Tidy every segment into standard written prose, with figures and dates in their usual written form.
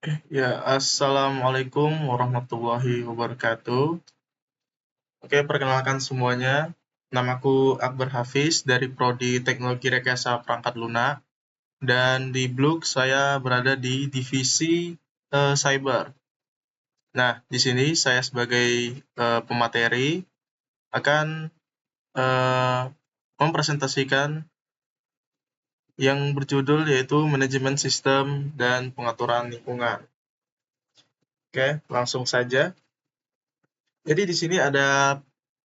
Ya, Assalamualaikum warahmatullahi wabarakatuh. Oke, perkenalkan semuanya. Namaku Akbar Hafiz dari Prodi Teknologi Rekayasa Perangkat Lunak. Dan di Bluk saya berada di divisi Cyber. Nah, di sini saya sebagai pemateri akan eh, mempresentasikan yang berjudul yaitu Manajemen Sistem dan Pengaturan Lingkungan. Oke, langsung saja. Jadi di sini ada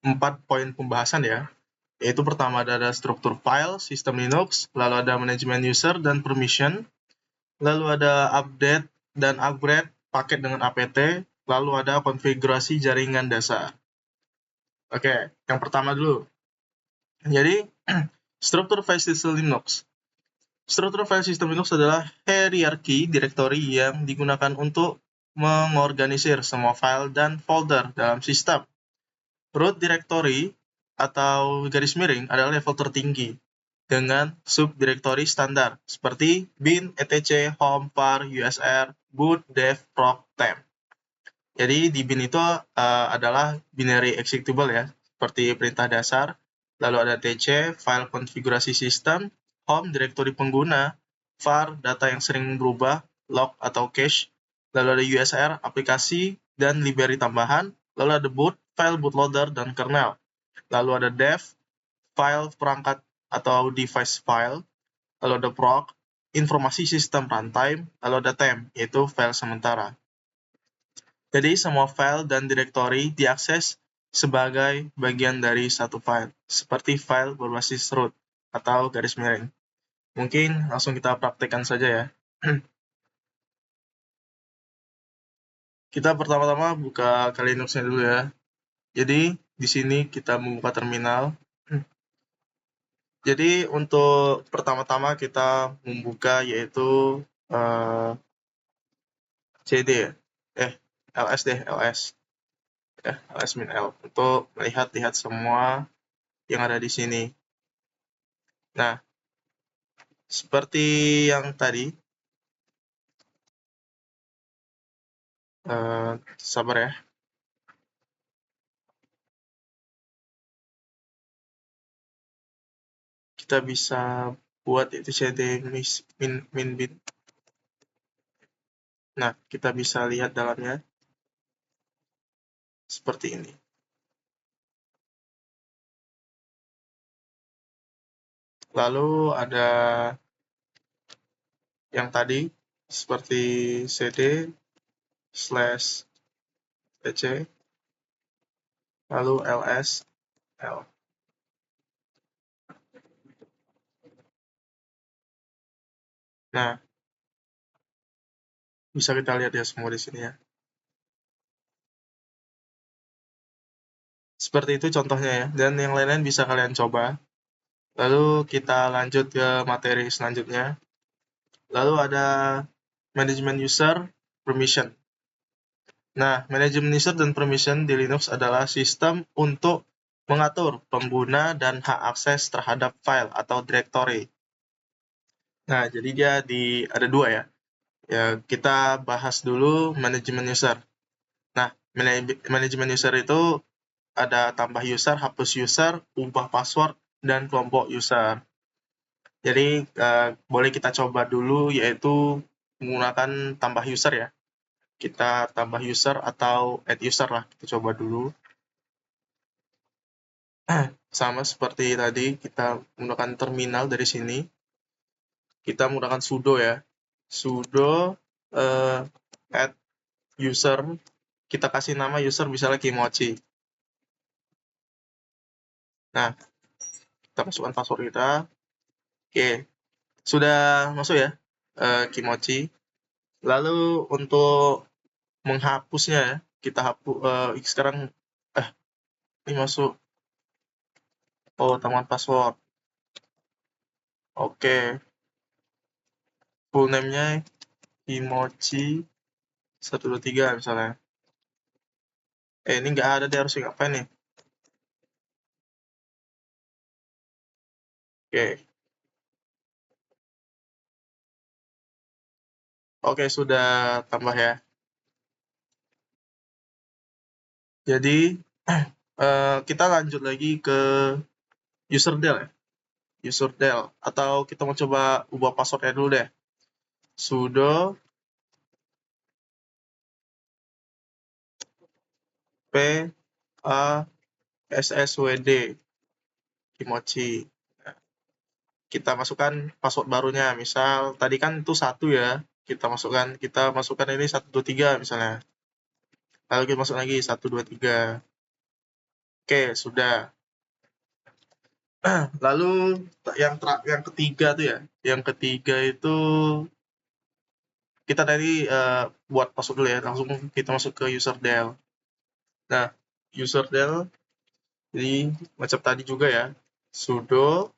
4 poin pembahasan ya, yaitu pertama ada struktur file, sistem Linux, lalu ada manajemen user dan permission, lalu ada update dan upgrade paket dengan apt, lalu ada konfigurasi jaringan dasar. Oke, yang pertama dulu. Jadi, struktur file system Linux. Struktur file system Linux adalah hierarki direktori yang digunakan untuk mengorganisir semua file dan folder dalam sistem. Root directory atau garis miring adalah level tertinggi dengan subdirektori standar seperti bin, etc, home, var, usr, boot, dev, proc, temp. Jadi di bin itu adalah binary executable ya, seperti perintah dasar. Lalu ada tc, file konfigurasi sistem, home, direktori pengguna, var, data yang sering berubah, log atau cache. Lalu ada usr, aplikasi dan library tambahan. Lalu ada boot, file bootloader dan kernel. Lalu ada dev, file perangkat atau device file. Lalu ada proc, informasi sistem runtime. Lalu ada temp, yaitu file sementara. Jadi semua file dan direktori diakses sebagai bagian dari satu file, seperti file berbasis root atau garis miring. Mungkin langsung kita praktekkan saja ya. Kita pertama-tama buka Kali Linux-nya dulu ya. Jadi di sini kita membuka terminal. Jadi untuk pertama-tama kita membuka yaitu eh, cd ya. ls deh, ls. Ya, ls-l untuk melihat-lihat semua yang ada di sini. Nah, seperti yang tadi, sabar ya, kita bisa buat itu cd min bin. Nah, kita bisa lihat dalamnya seperti ini. Lalu ada yang tadi seperti cd slash pc, lalu ls l. Nah, bisa kita lihat ya semua di sini ya. Seperti itu contohnya ya, dan yang lain-lain bisa kalian coba. Lalu kita lanjut ke materi selanjutnya. Lalu ada manajemen user permission. Nah, manajemen user dan permission di Linux adalah sistem untuk mengatur pengguna dan hak akses terhadap file atau directory. Nah, jadi dia ada dua ya. Ya, kita bahas dulu manajemen user. Nah, manajemen user itu ada tambah user, hapus user, ubah password, dan kelompok user. Jadi, boleh kita coba dulu yaitu menggunakan tambah user ya. Kita tambah user atau add user lah, kita coba dulu. Sama seperti tadi, kita menggunakan terminal dari sini. Kita menggunakan sudo ya. Sudo add user. Kita kasih nama user misalnya Kimochi. Nah, kita masukkan password kita. Oke, sudah masuk ya Kimochi. Lalu untuk menghapusnya ya, kita hapus sekarang ini masuk tambahan password. Oke, full name-nya Kimochi 123 misalnya. Ini nggak ada, dia harus ngapain nih? Oke, Oke, sudah tambah ya. Jadi, kita lanjut lagi ke userdel ya. Userdel. Atau kita mau coba ubah passwordnya dulu deh. Sudo p a s s w d kimochi. Nah, kita masukkan password barunya. Misal tadi kan itu 1 ya. Kita masukkan ini 123 misalnya. Lalu kita masuk lagi 123. Oke, sudah. Lalu yang ketiga tuh ya. Yang ketiga itu kita tadi buat password dulu ya. Langsung kita masuk ke userdel. Nah, userdel jadi macam tadi juga ya. Sudo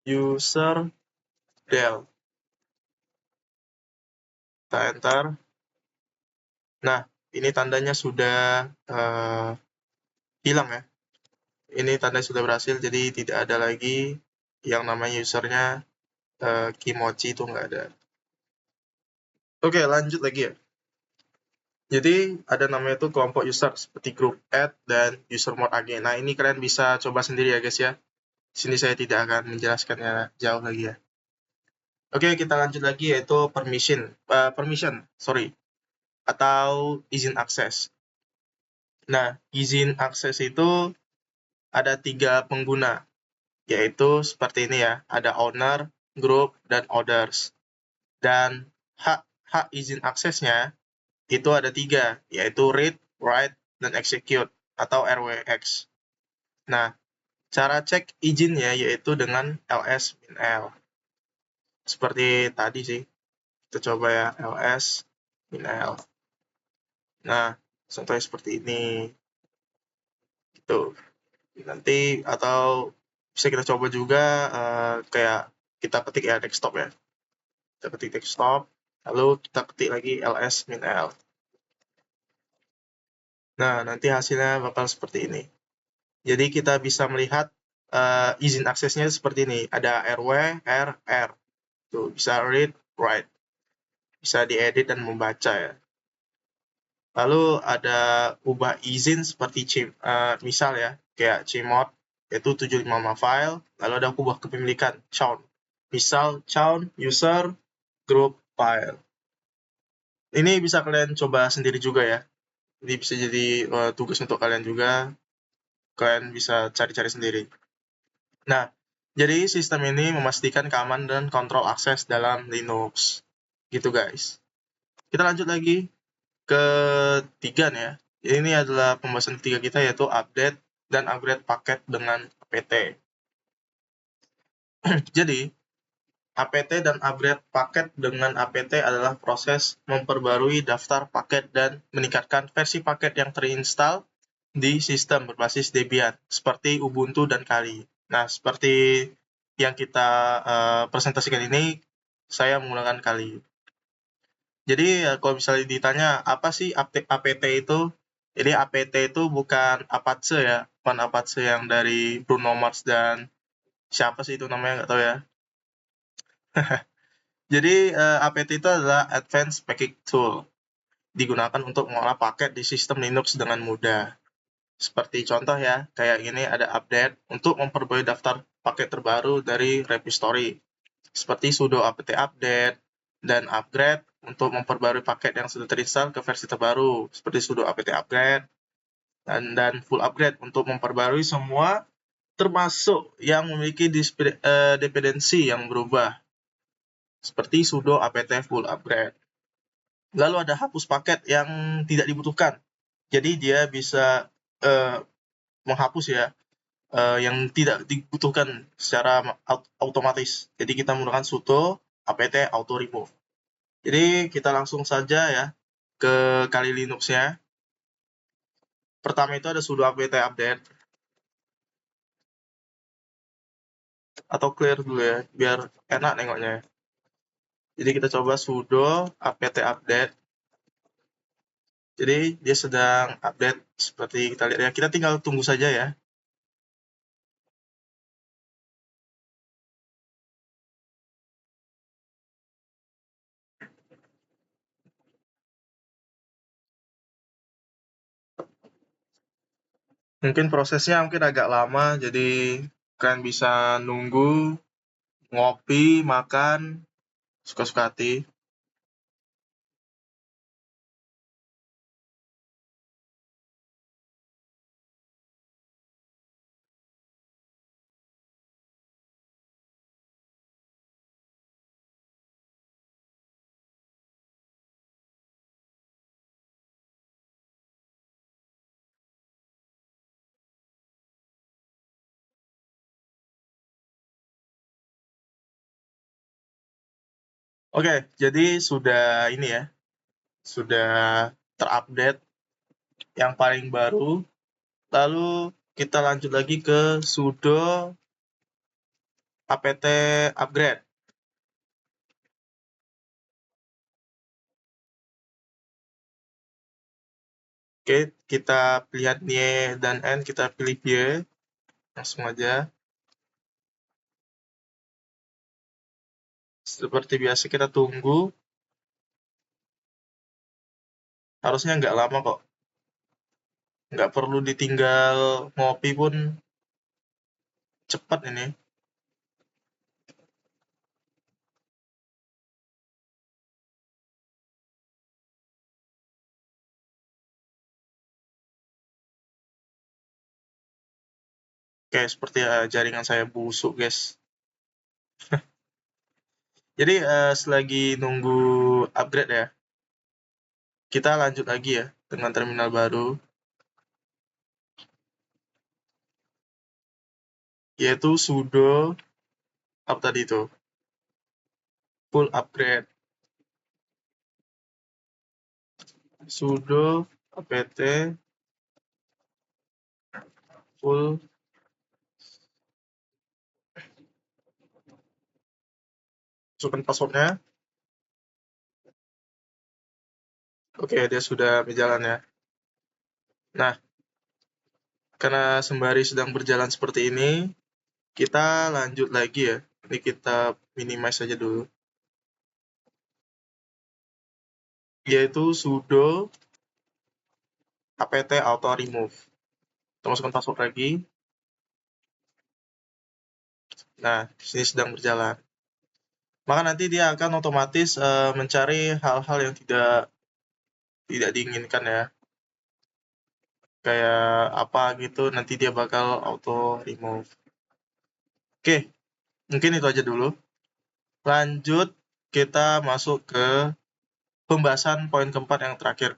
userdel. Kita enter. Nah, ini tandanya sudah hilang ya. Ini tanda sudah berhasil, jadi tidak ada lagi yang namanya usernya Kimochi itu nggak ada. Oke, lanjut lagi ya. Jadi ada namanya tuh kelompok user seperti group add dan user mode AG. Nah, ini kalian bisa coba sendiri ya guys ya. Sini saya tidak akan menjelaskannya jauh lagi ya. Oke, kita lanjut lagi yaitu permission, sorry, atau izin akses. Nah, izin akses itu ada 3 pengguna, yaitu seperti ini ya, ada owner, group, dan others. Dan hak izin aksesnya itu ada 3, yaitu read, write, dan execute, atau RWX. Nah, cara cek izinnya yaitu dengan ls-l. Seperti tadi sih, kita coba ya, ls-l. Nah, contohnya seperti ini. Gitu. Nanti atau bisa kita coba juga kayak kita ketik ya desktop ya. Kita ketik desktop, lalu kita ketik lagi ls-l. Nah, nanti hasilnya bakal seperti ini. Jadi kita bisa melihat izin aksesnya seperti ini. Ada RW, R. Tuh, bisa read, write. Bisa diedit dan membaca ya. Lalu ada ubah izin seperti misal ya, kayak cmod, yaitu 755 file. Lalu ada ubah kepemilikan, chown. Misal, chown, user, group, file. Ini bisa kalian coba sendiri juga ya. Ini bisa jadi tugas untuk kalian juga. Kalian bisa cari-cari sendiri. Nah, jadi sistem ini memastikan keamanan dan kontrol akses dalam Linux. Gitu guys. Kita lanjut lagi ke 3 nih ya. Ini adalah pembahasan ketiga kita yaitu update dan upgrade paket dengan apt. Jadi, apt dan upgrade paket dengan apt adalah proses memperbarui daftar paket dan meningkatkan versi paket yang terinstal di sistem berbasis Debian, seperti Ubuntu dan Kali. Nah, seperti yang kita presentasikan ini, saya menggunakan Kali. Jadi, kalau misalnya ditanya, apa sih apt itu? Jadi, apt itu bukan Apache ya, bukan Apache yang dari Bruno Mars dan siapa sih itu namanya, nggak tahu ya. Jadi, apt itu adalah Advanced Package Tool, digunakan untuk mengolah paket di sistem Linux dengan mudah. Seperti contoh ya, kayak ini ada update untuk memperbarui daftar paket terbaru dari repository. Seperti sudo apt update dan upgrade untuk memperbarui paket yang sudah terinstall ke versi terbaru. Seperti sudo apt upgrade dan full upgrade untuk memperbarui semua termasuk yang memiliki dependensi yang berubah. Seperti sudo apt full upgrade. Lalu ada hapus paket yang tidak dibutuhkan. Jadi dia bisa menghapus ya yang tidak dibutuhkan secara otomatis. Jadi kita menggunakan sudo apt auto remove. Jadi kita langsung saja ya ke Kali Linux-nya. Pertama itu ada sudo apt update atau clear dulu ya, biar enak nengoknya. Jadi kita coba sudo apt update. Jadi dia sedang update seperti kita lihat ya. Kita tinggal tunggu saja ya. Mungkin prosesnya mungkin agak lama, jadi kalian bisa nunggu, ngopi, makan, suka-suka hati. Oke, jadi sudah ini ya, sudah terupdate yang paling baru. Lalu kita lanjut lagi ke sudo apt upgrade. Oke, kita lihat nye dan n, kita pilih y, langsung aja. Seperti biasa kita tunggu. Harusnya nggak lama kok. Nggak perlu ditinggal ngopi pun cepat ini. Oke, seperti jaringan saya busuk, guys. Jadi selagi nunggu upgrade ya, kita lanjut lagi ya dengan terminal baru, yaitu sudo apa tadi itu, full upgrade. Sudo apt full. Masukkan passwordnya. Oke, dia sudah berjalan ya. Nah, karena sembari sedang berjalan seperti ini, kita lanjut lagi ya. Ini kita minimize saja dulu. Yaitu sudo apt auto remove. Kita masukkan password lagi. Nah, di sini sedang berjalan. Maka nanti dia akan otomatis mencari hal-hal yang tidak diinginkan ya. Kayak apa gitu, nanti dia bakal auto remove. Oke, mungkin itu aja dulu. Lanjut, kita masuk ke pembahasan poin keempat yang terakhir.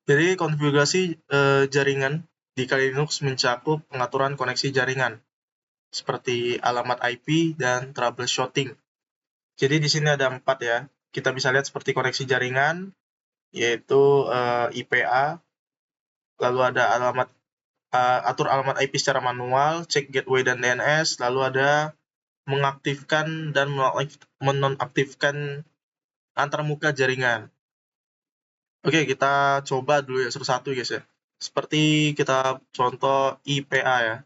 Jadi konfigurasi jaringan di Kali Linux mencakup pengaturan koneksi jaringan seperti alamat IP dan troubleshooting. Jadi di sini ada 4 ya. Kita bisa lihat seperti koneksi jaringan, yaitu IPA, lalu ada atur alamat IP secara manual, cek gateway dan DNS, lalu ada mengaktifkan dan menonaktifkan antarmuka jaringan. Oke, kita coba dulu ya satu-satu guys ya. Seperti kita contoh IPA ya.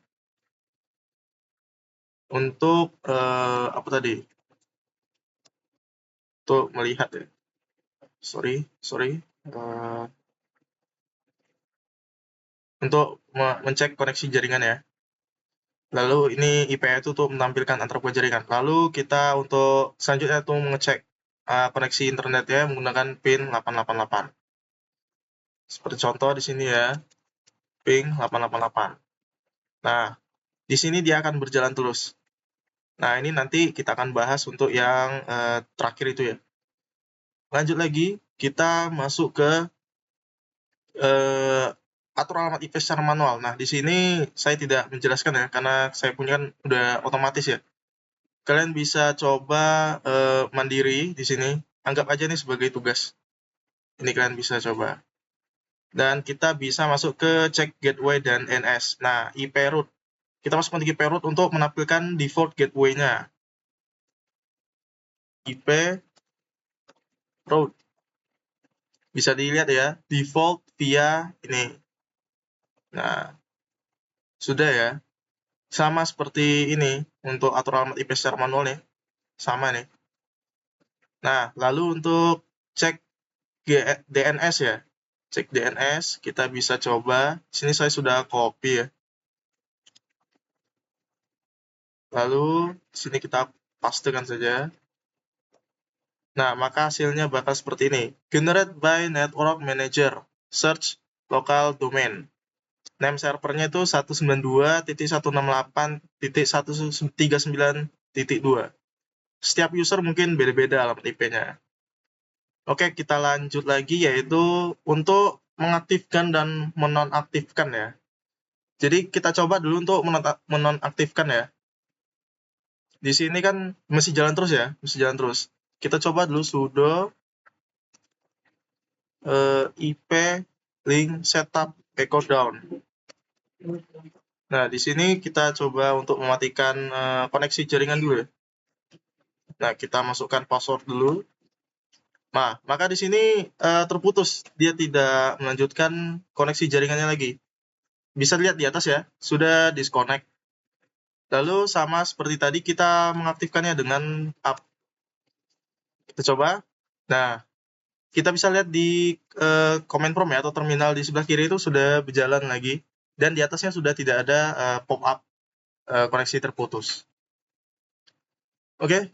Untuk apa tadi? Untuk melihat ya. Sorry. Untuk mencek koneksi jaringan ya. Lalu ini IPA itu untuk menampilkan antarmuka jaringan. Lalu kita untuk selanjutnya itu mengecek koneksi internetnya menggunakan pin 888. Seperti contoh di sini ya, ping 888. Nah, di sini dia akan berjalan terus. Nah, ini nanti kita akan bahas untuk yang terakhir itu ya. Lanjut lagi, kita masuk ke atur alamat IP secara manual. Nah, di sini saya tidak menjelaskan ya, karena saya punya kan udah otomatis ya. Kalian bisa coba mandiri di sini. Anggap aja nih sebagai tugas. Ini kalian bisa coba. Dan kita bisa masuk ke cek gateway dan NS. Nah, IP root. Kita masukkan IP root untuk menampilkan default gateway-nya. IP root. Bisa dilihat ya, default via ini. Nah, sudah ya. Sama seperti ini untuk atur alamat IP secara manual nih. Sama nih. Nah, lalu untuk cek DNS ya. cek DNS, kita bisa coba. Sini saya sudah copy ya. Lalu sini kita pastekan saja. Nah, maka hasilnya bakal seperti ini. Generate by Network Manager. Search local domain. Name servernya itu 192.168.139.2. Setiap user mungkin beda-beda alamat IP-nya. Oke, kita lanjut lagi, yaitu untuk mengaktifkan dan menonaktifkan ya. Jadi kita coba dulu untuk menonaktifkan ya. Di sini kan masih jalan terus ya, masih jalan terus. Kita coba dulu sudo IP link setup echo down. Nah, di sini kita coba untuk mematikan koneksi jaringan dulu ya. Nah, kita masukkan password dulu. Nah, maka di sini terputus, dia tidak melanjutkan koneksi jaringannya lagi. Bisa lihat di atas ya, sudah disconnect. Lalu sama seperti tadi kita mengaktifkannya dengan up. Kita coba. Nah, kita bisa lihat di command prompt ya, atau terminal di sebelah kiri itu sudah berjalan lagi. Dan di atasnya sudah tidak ada pop-up koneksi terputus. Oke,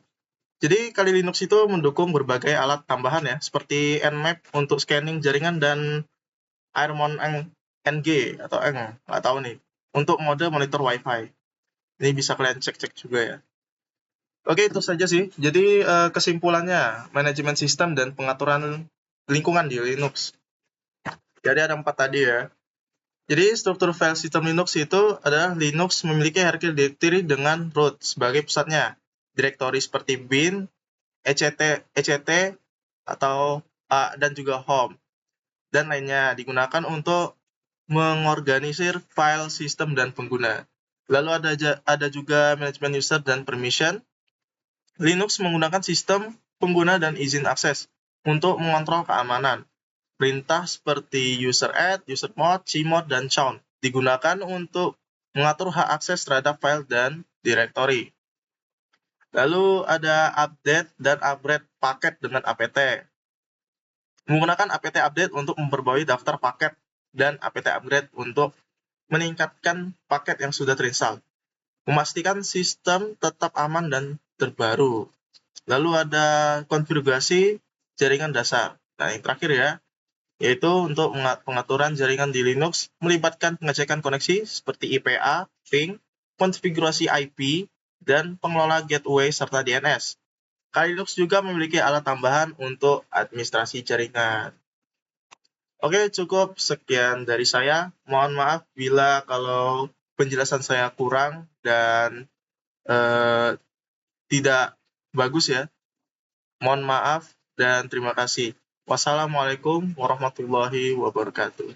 jadi Kali Linux itu mendukung berbagai alat tambahan ya, seperti Nmap untuk scanning jaringan dan Airmon NG atau nggak tahu nih, untuk mode monitor Wi-Fi. Ini bisa kalian cek-cek juga ya. Oke, itu saja sih. Jadi kesimpulannya, manajemen sistem dan pengaturan lingkungan di Linux. Jadi ada 4 tadi ya. Jadi struktur file sistem Linux itu adalah Linux memiliki hierarki directory dengan root sebagai pusatnya. Direktori seperti bin, ECT atau dan juga home dan lainnya digunakan untuk mengorganisir file sistem dan pengguna. Lalu ada juga manajemen user dan permission. Linux menggunakan sistem pengguna dan izin akses untuk mengontrol keamanan. Perintah seperti user add, user mod, chmod, dan chown digunakan untuk mengatur hak akses terhadap file dan directory. Lalu ada update dan upgrade paket dengan apt. Menggunakan apt update untuk memperbarui daftar paket dan apt upgrade untuk meningkatkan paket yang sudah terinstall. Memastikan sistem tetap aman dan terbaru. Lalu ada konfigurasi jaringan dasar. Nah, yang terakhir ya, yaitu untuk pengaturan jaringan di Linux melibatkan pengecekan koneksi seperti IPA, ping, konfigurasi IP, dan pengelola gateway serta DNS. Kali Linux juga memiliki alat tambahan untuk administrasi jaringan. Oke, cukup sekian dari saya. Mohon maaf bila kalau penjelasan saya kurang dan tidak bagus ya. Mohon maaf dan terima kasih. Wassalamualaikum warahmatullahi wabarakatuh.